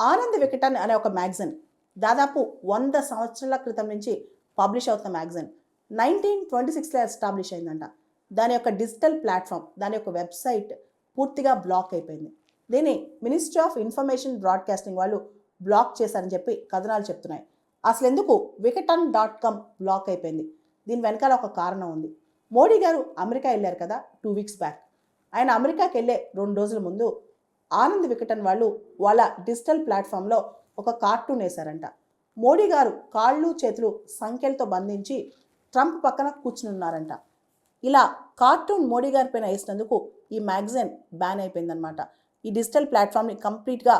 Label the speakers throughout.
Speaker 1: ఆనంద్ వికటన్ అనే ఒక మ్యాగజైన్ దాదాపు 100 సంవత్సరాల క్రితం నుంచి పబ్లిష్ అవుతున్న మ్యాగజైన్ 1926లో ఎస్టాబ్లిష్ అయిందంట. దాని యొక్క డిజిటల్ ప్లాట్ఫామ్, దాని యొక్క వెబ్సైట్ పూర్తిగా బ్లాక్ అయిపోయింది. దీన్ని మినిస్ట్రీ ఆఫ్ ఇన్ఫర్మేషన్ బ్రాడ్కాస్టింగ్ వాళ్ళు బ్లాక్ చేశారని చెప్పి కథనాలు చెప్తున్నాయి. అసలు ఎందుకు వికటన్.com బ్లాక్ అయిపోయింది? దీని వెనకాల ఒక కారణం ఉంది. మోడీ గారు అమెరికా వెళ్ళారు కదా 2 వీక్స్ బ్యాక్. ఆయన అమెరికాకి వెళ్ళే 2 రోజుల ముందు ఆనంద్ వికటన్ వాళ్ళు వాళ్ళ డిజిటల్ ప్లాట్ఫామ్లో ఒక కార్టూన్ వేశారంట. మోడీ గారు కాళ్ళు చేతులు సంఖ్యలతో బంధించి ట్రంప్ పక్కన కూర్చుని. ఇలా కార్టూన్ మోడీ గారి పైన వేసినందుకు ఈ మ్యాగజైన్ బ్యాన్ అయిపోయిందనమాట. ఈ డిజిటల్ ప్లాట్ఫామ్ని కంప్లీట్గా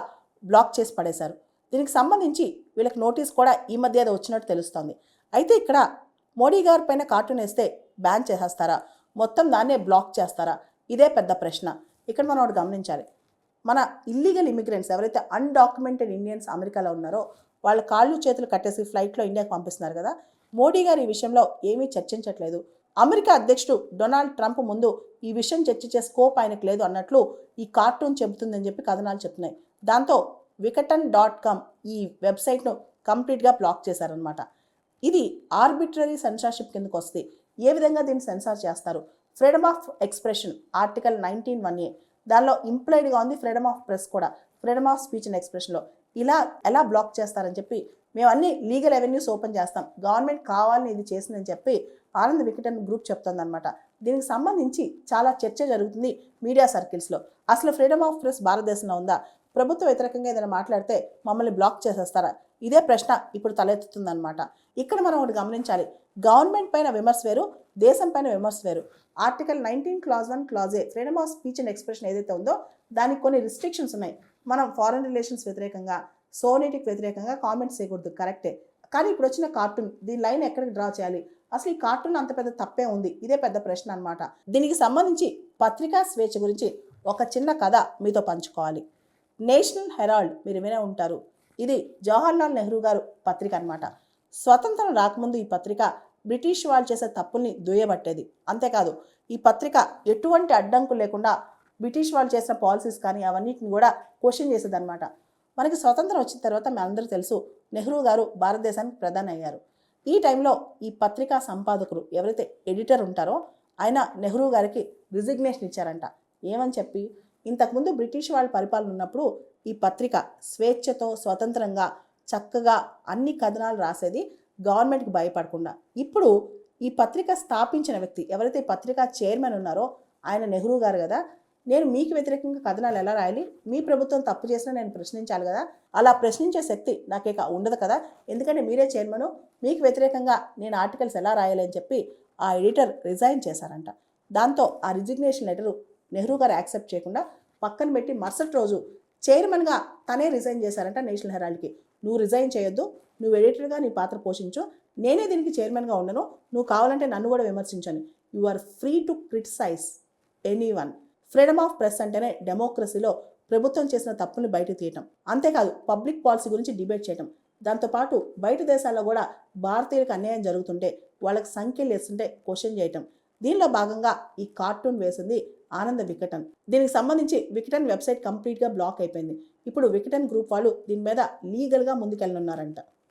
Speaker 1: బ్లాక్ చేసి పడేశారు. దీనికి సంబంధించి వీళ్ళకి నోటీస్ కూడా ఈ మధ్య అది వచ్చినట్టు తెలుస్తోంది. అయితే ఇక్కడ మోడీ గారి పైన కార్టూన్ వేస్తే బ్యాన్ చేసేస్తారా, మొత్తం దాన్నే బ్లాక్ చేస్తారా? ఇదే పెద్ద ప్రశ్న. ఇక్కడ మనం ఒకటి గమనించాలి. మన ఇల్లీగల్ ఇమిగ్రెంట్స్ ఎవరైతే అన్డాక్యుమెంటెడ్ ఇండియన్స్ అమెరికాలో ఉన్నారో వాళ్ళ కాళ్ళు చేతులు కట్టేసి ఫ్లైట్లో ఇండియాకి పంపిస్తున్నారు కదా. మోడీ గారు ఈ విషయంలో ఏమీ చర్చించట్లేదు. అమెరికా అధ్యక్షుడు డొనాల్డ్ ట్రంప్ ముందు ఈ విషయం చర్చించే స్కోప్ ఆయనకు లేదు అన్నట్లు ఈ కార్టూన్ చెబుతుందని చెప్పి కథనాలు చెప్తున్నాయి. దాంతో వికటన్.com ఈ వెబ్సైట్ను కంప్లీట్గా బ్లాక్ చేశారనమాట. ఇది ఆర్బిట్రరీ సెన్సార్షిప్ కిందకు వస్తుంది. ఏ విధంగా దీన్ని సెన్సార్ చేస్తారు? Freedom of expression article 19(1)(a దానిలో ఇంప్లైడ్గా ఉంది ఫ్రీడమ్ ఆఫ్ ప్రెస్ కూడా, ఫ్రీడమ్ ఆఫ్ స్పీచ్ అండ్ ఎక్స్ప్రెషన్లో. ఇలా ఎలా బ్లాక్ చేస్తారని చెప్పి మేము అన్ని లీగల్ అవెన్యూస్ ఓపెన్ చేస్తాం, గవర్నమెంట్ కావాలని ఇది చేసిందని చెప్పి ఆనంద్ వికటన్ గ్రూప్ చెప్తుందన్నమాట. దీనికి సంబంధించి చాలా చర్చ జరుగుతుంది మీడియా సర్కిల్స్లో. అసలు ఫ్రీడమ్ ఆఫ్ ప్రెస్ భారతదేశంలో ఉందా? ప్రభుత్వ వ్యతిరేకంగా ఏదైనా మాట్లాడితే మమ్మల్ని బ్లాక్ చేసేస్తారా? ఇదే ప్రశ్న ఇప్పుడు తలెత్తుతుందన్నమాట. ఇక్కడ మనం ఒకటి గమనించాలి. గవర్నమెంట్ పైన విమర్శ వేరు, దేశం పైన విమర్శ వేరు. Article 19(1)(a freedom of speech and expression ఏదైతే ఉందో దానికి కొన్ని రిస్ట్రిక్షన్స్ ఉన్నాయి. మనం ఫారెన్ రిలేషన్స్ వ్యతిరేకంగా, సోనిటీకి వ్యతిరేకంగా కామెంట్స్ చేయకూడదు, కరెక్టే. కానీ ఇప్పుడు వచ్చిన కార్టూన్, దీని లైన్ ఎక్కడికి డ్రా చేయాలి? అసలు ఈ కార్టూన్ అంత పెద్ద తప్పే ఉంది? ఇదే పెద్ద ప్రశ్న అనమాట. దీనికి సంబంధించి పత్రికా స్వేచ్ఛ గురించి ఒక చిన్న కథ మీతో పంచుకోవాలి. నేషనల్ హెరాల్డ్ మీరు వినే ఉంటారు. ఇది జవహర్లాల్ నెహ్రూ గారు పత్రిక అనమాట. స్వతంత్రం రాకముందు ఈ పత్రిక బ్రిటిష్ వాళ్ళు చేసే తప్పుల్ని దుయ్యబట్టేది. అంతేకాదు ఈ పత్రిక ఎటువంటి అడ్డంకులు లేకుండా బ్రిటిష్ వాళ్ళు చేసిన పాలసీస్ కానీ అవన్నిటిని కూడా క్వశ్చన్ చేసేదన్నమాట. మనకి స్వతంత్రం వచ్చిన తర్వాత మీ అందరూ తెలుసు, నెహ్రూ గారు భారతదేశానికి ప్రధాని అయ్యారు. ఈ టైంలో ఈ పత్రికా సంపాదకులు ఎవరైతే ఎడిటర్ ఉంటారో ఆయన నెహ్రూ గారికి రిజిగ్నేషన్ ఇచ్చారంట. ఏమని చెప్పి, ఇంతకుముందు బ్రిటిష్ వాళ్ళ పరిపాలన ఉన్నప్పుడు ఈ పత్రిక స్వేచ్ఛతో స్వతంత్రంగా చక్కగా అన్ని కథనాలు రాసేది, గవర్నమెంట్కి భయపడకుండా. ఇప్పుడు ఈ పత్రిక స్థాపించిన వ్యక్తి ఎవరైతే ఈ పత్రిక చైర్మన్ ఉన్నారో ఆయన నెహ్రూ గారు కదా. నేను మీకు వ్యతిరేకంగా కథనాలు ఎలా రాయాలి? మీ ప్రభుత్వం తప్పు చేసినా నేను ప్రశ్నించాలి కదా. అలా ప్రశ్నించే శక్తి నాకేక ఉండదు కదా, ఎందుకంటే మీరే చైర్మను, మీకు వ్యతిరేకంగా నేను ఆర్టికల్స్ ఎలా రాయాలి అని చెప్పి ఆ ఎడిటర్ రిజైన్ చేశారంట. దాంతో ఆ రిజిగ్నేషన్ లెటరు నెహ్రూ గారు యాక్సెప్ట్ చేయకుండా పక్కన పెట్టి మరుసటి రోజు చైర్మన్గా తనే రిజైన్ చేశారంట నేషనల్ హెరాల్డ్కి. నువ్వు రిజైన్ చేయొద్దు, నువ్వు ఎడిటర్గా నీ పాత్ర పోషించు, నేనే దీనికి చైర్మన్గా ఉండను, నువ్వు కావాలంటే నన్ను కూడా విమర్శించను. You are free to criticise anyone. Freedom of press అంటేనే డెమోక్రసీలో ప్రభుత్వం చేసిన తప్పుని బయట తీయటం, అంతేకాదు పబ్లిక్ పాలసీ గురించి డిబేట్ చేయటం. దాంతోపాటు బయట దేశాల్లో కూడా భారతీయులకు అన్యాయం జరుగుతుంటే వాళ్ళకి సంఖ్యలు వేస్తుంటే క్వశ్చన్ చేయటం. దీనిలో భాగంగా ఈ కార్టూన్ వేసింది ఆనంద్ వికటన్. దీనికి సంబంధించి వికటన్ వెబ్సైట్ కంప్లీట్గా బ్లాక్ అయిపోయింది. ఇప్పుడు వికటన్ గ్రూప్ వాళ్ళు దీని మీద లీగల్గా ముందుకెళ్ళనున్నారంట.